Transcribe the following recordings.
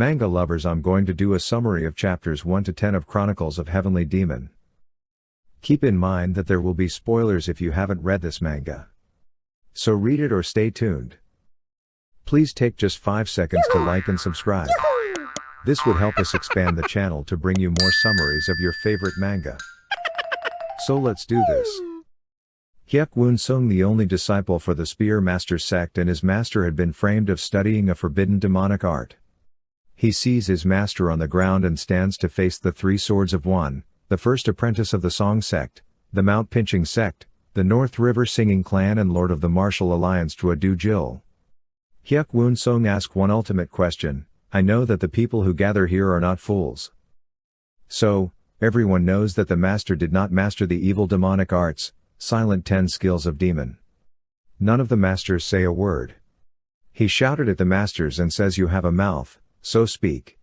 Manga lovers, I'm going to do a summary of chapters 1 to 10 of Chronicles of Heavenly Demon. Keep in mind that there will be spoilers if you haven't read this manga. So read it or stay tuned. Please take just 5 seconds to like and subscribe. This would help us expand the channel to bring you more summaries of your favorite manga. So let's do this. Hyuk Woon Seong, the only disciple for the Spear Master Sect, and his master had been framed of studying a forbidden demonic art. He sees his master on the ground and stands to face the three swords of one, the first apprentice of the Song Sect, the Mount Pinching Sect, the North River Singing Clan, and Lord of the Martial Alliance Tuadu Jil. Hyuk Woon Seong asks one ultimate question: I know that the people who gather here are not fools. So, everyone knows that the master did not master the evil demonic arts, silent 10 skills of demon. None of the masters say a word. He shouted at the masters and says, "You have a mouth, so speak."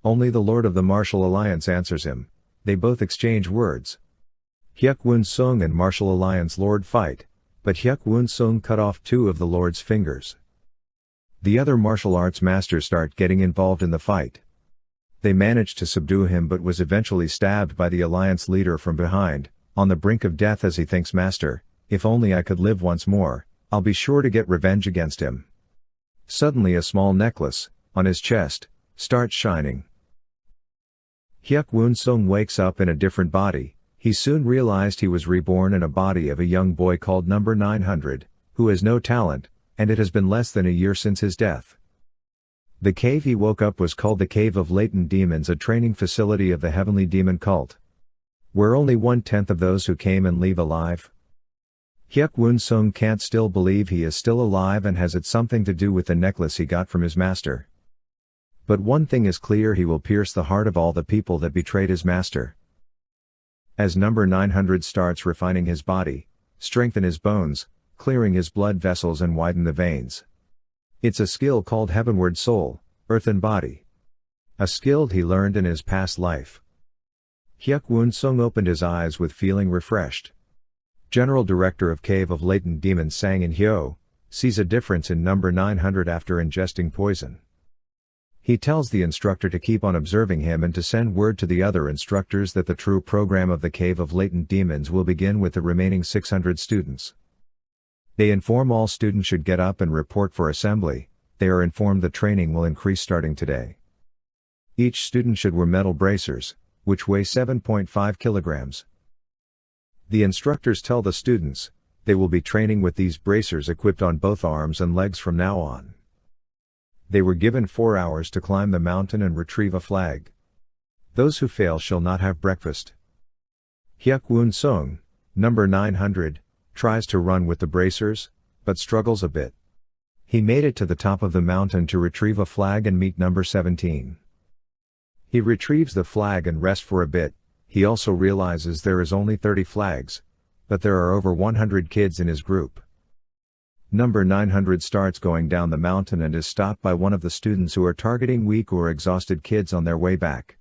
Only the Lord of the Martial Alliance answers him. They both exchange words. Hyuk Woon Seong and Martial Alliance Lord fight, but Hyuk Woon Seong cut off 2 of the Lord's fingers. The other martial arts masters start getting involved in the fight. They manage to subdue him, but was eventually stabbed by the Alliance leader from behind, on the brink of death, as he thinks, "Master, if only I could live once more, I'll be sure to get revenge against him." Suddenly a small necklace, on his chest, starts shining. Hyuk Woon Seong wakes up in a different body. He soon realized he was reborn in a body of a young boy called number 900, who has no talent, and it has been less than a year since his death. The cave he woke up was called the Cave of Latent Demons, a training facility of the Heavenly Demon cult, where only 1/10 of those who came and leave alive. Hyuk Woon Seong can't still believe he is still alive, and has it something to do with the necklace he got from his master. But one thing is clear: he will pierce the heart of all the people that betrayed his master. As number 900 starts refining his body, strengthen his bones, clearing his blood vessels and widen the veins. It's a skill called Heavenward Soul, Earthen Body. A skill he learned in his past life. Hyuk Woon Seong opened his eyes with feeling refreshed. General Director of Cave of Latent Demons Sang In Hyo sees a difference in number 900 after ingesting poison. He tells the instructor to keep on observing him and to send word to the other instructors that the true program of the Cave of Latent Demons will begin with the remaining 600 students. They inform all students should get up and report for assembly. They are informed the training will increase starting today. Each student should wear metal bracers, which weigh 7.5 kilograms. The instructors tell the students, they will be training with these bracers equipped on both arms and legs from now on. They were given 4 hours to climb the mountain and retrieve a flag. Those who fail shall not have breakfast. Hyuk Woon Seong, number 900, tries to run with the bracers, but struggles a bit. He made it to the top of the mountain to retrieve a flag and meet number 17. He retrieves the flag and rests for a bit. He also realizes there is only 30 flags, but there are over 100 kids in his group. Number 900 starts going down the mountain and is stopped by one of the students who are targeting weak or exhausted kids on their way back.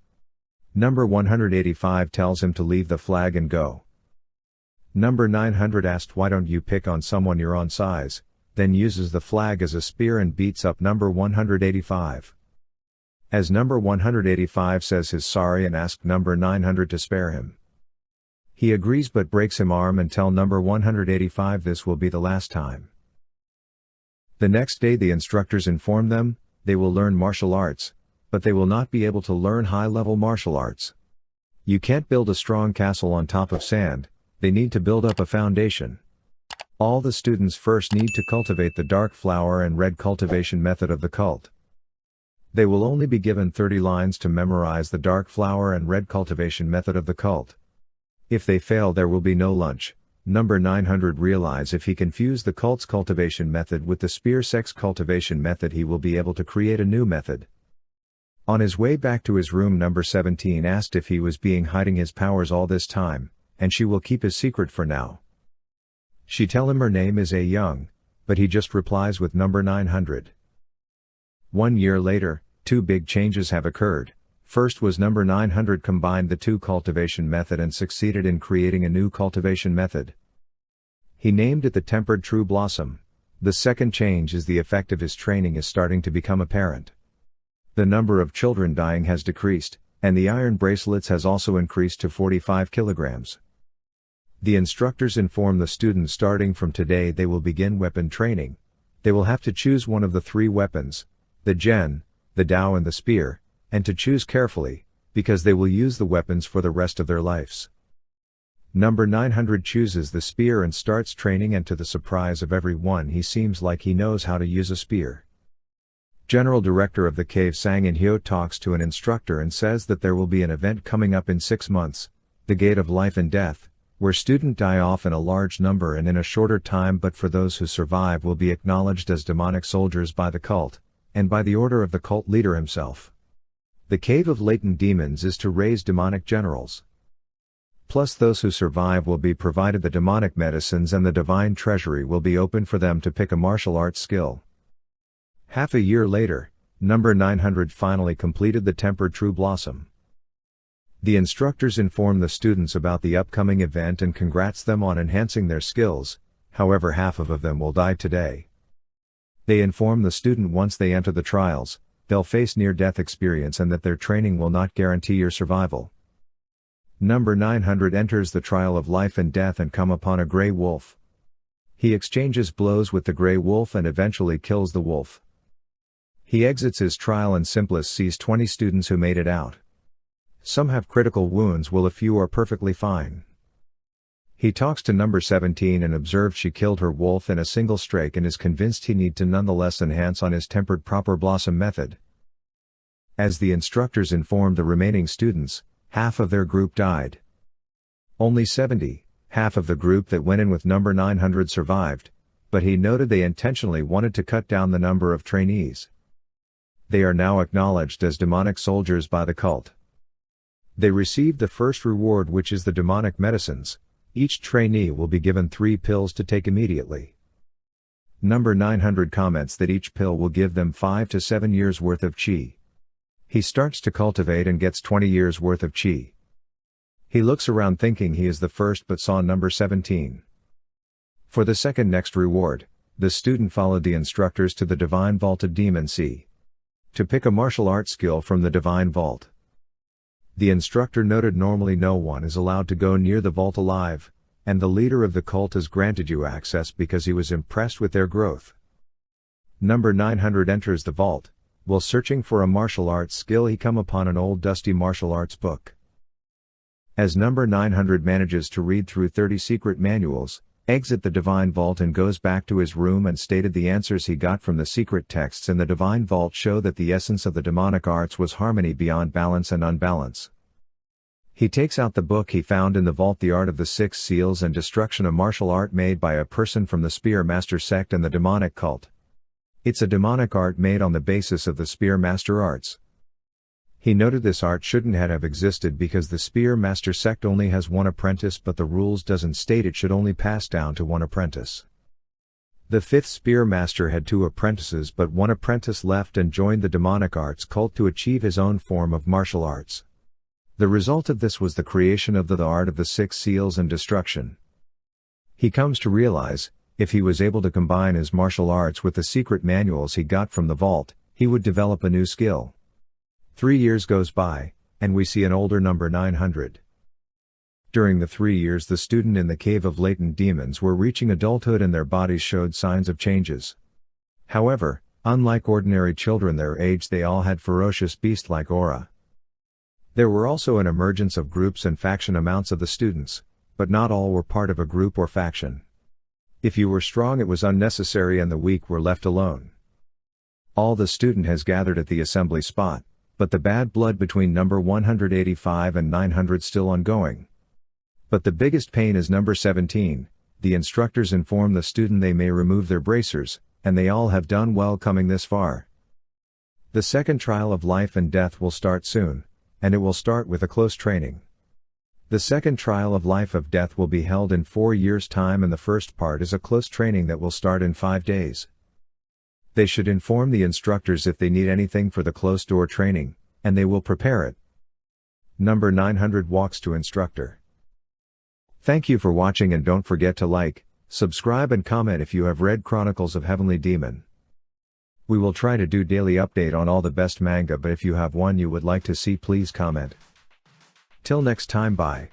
Number 185 tells him to leave the flag and go. Number 900 asked, "Why don't you pick on someone your own size?" then uses the flag as a spear and beats up number 185. As number 185 says he's sorry and asks number 900 to spare him. He agrees but breaks his arm and tell number 185 this will be the last time. The next day the instructors inform them, they will learn martial arts, but they will not be able to learn high-level martial arts. You can't build a strong castle on top of sand, they need to build up a foundation. All the students first need to cultivate the dark flower and red cultivation method of the cult. They will only be given 30 lines to memorize the dark flower and red cultivation method of the cult. If they fail there will be no lunch. Number 900 realize if he confuse the cult's cultivation method with the Spear Sect's cultivation method he will be able to create a new method. On his way back to his room, number 17 asked if he was being hiding his powers all this time, and she will keep his secret for now. She tell him her name is A Young, but he just replies with number 900. 1 year later, 2 big changes have occurred. First was number 900 combined the 2 cultivation method and succeeded in creating a new cultivation method. He named it the Tempered True Blossom. The second change is the effect of his training is starting to become apparent. The number of children dying has decreased, and the iron bracelets has also increased to 45 kilograms. The instructors inform the students starting from today they will begin weapon training. They will have to choose one of the three weapons, the Gen, the Dao and the Spear, and to choose carefully, because they will use the weapons for the rest of their lives. Number 900 chooses the Spear and starts training, and to the surprise of everyone he seems like he knows how to use a spear. General Director of the Cave Sang In Hyo talks to an instructor and says that there will be an event coming up in 6 months, the Gate of Life and Death, where students die off in a large number and in a shorter time, but for those who survive will be acknowledged as demonic soldiers by the cult, and by the order of the cult leader himself. The Cave of Latent Demons is to raise demonic generals. Plus those who survive will be provided the demonic medicines, and the divine treasury will be open for them to pick a martial arts skill. Half a year later, number 900 finally completed the Tempered True Blossom. The instructors inform the students about the upcoming event and congrats them on enhancing their skills, however half of them will die today. They inform the student once they enter the trials, they'll face near-death experience and that their training will not guarantee your survival. Number 900 enters the trial of life and death and come upon a gray wolf. He exchanges blows with the gray wolf and eventually kills the wolf. He exits his trial and Simplest sees 20 students who made it out. Some have critical wounds while a few are perfectly fine. He talks to number 17 and observes she killed her wolf in a single strike and is convinced he need to nonetheless enhance on his tempered proper blossom method. As the instructors informed the remaining students, half of their group died. Only 70, half of the group that went in with number 900 survived, but he noted they intentionally wanted to cut down the number of trainees. They are now acknowledged as demonic soldiers by the cult. They received the first reward, which is the demonic medicines. Each trainee will be given 3 pills to take immediately. Number 900 comments that each pill will give them 5 to 7 years worth of chi. He starts to cultivate and gets 20 years worth of chi. He looks around thinking he is the first but saw number 17. For the second next reward, the student followed the instructors to the Divine Vaulted Demon Sea to pick a martial arts skill from the Divine Vault. The instructor noted normally no one is allowed to go near the vault alive, and the leader of the cult has granted you access because he was impressed with their growth. Number 900 enters the vault. While searching for a martial arts skill, he come upon an old dusty martial arts book. As number 900 manages to read through 30 secret manuals, exit the Divine Vault and goes back to his room and stated the answers he got from the secret texts in the Divine Vault show that the essence of the demonic arts was harmony beyond balance and unbalance. He takes out the book he found in the vault, The Art of the Six Seals and Destruction, a martial art made by a person from the Spear Master Sect and the demonic cult. It's a demonic art made on the basis of the Spear Master arts. He noted this art shouldn't have existed because the Spear Master Sect only has one apprentice, but the rules doesn't state it should only pass down to one apprentice. The 5th Spear Master had 2 apprentices, but one apprentice left and joined the demonic arts cult to achieve his own form of martial arts. The result of this was the creation of the Art of the Six Seals and Destruction. He comes to realize, if he was able to combine his martial arts with the secret manuals he got from the vault, he would develop a new skill. 3 years goes by, and we see an older number 900. During the 3 years the student in the Cave of Latent Demons were reaching adulthood and their bodies showed signs of changes. However, unlike ordinary children their age, they all had ferocious beast-like aura. There were also an emergence of groups and faction amounts of the students, but not all were part of a group or faction. If you were strong it was unnecessary and the weak were left alone. All the student has gathered at the assembly spot, but the bad blood between number 185 and 900 still ongoing. But the biggest pain is number 17, the instructors inform the student they may remove their bracers, and they all have done well coming this far. The second trial of life and death will start soon, and it will start with a close training. The second trial of life of death will be held in 4 years' time, and the first part is a close training that will start in 5 days. They should inform the instructors if they need anything for the closed-door training, and they will prepare it. Number 900 walks to instructor. Thank you for watching, and don't forget to like, subscribe and comment if you have read Chronicles of Heavenly Demon. We will try to do daily update on all the best manga, but if you have one you would like to see, please comment. Till next time, bye.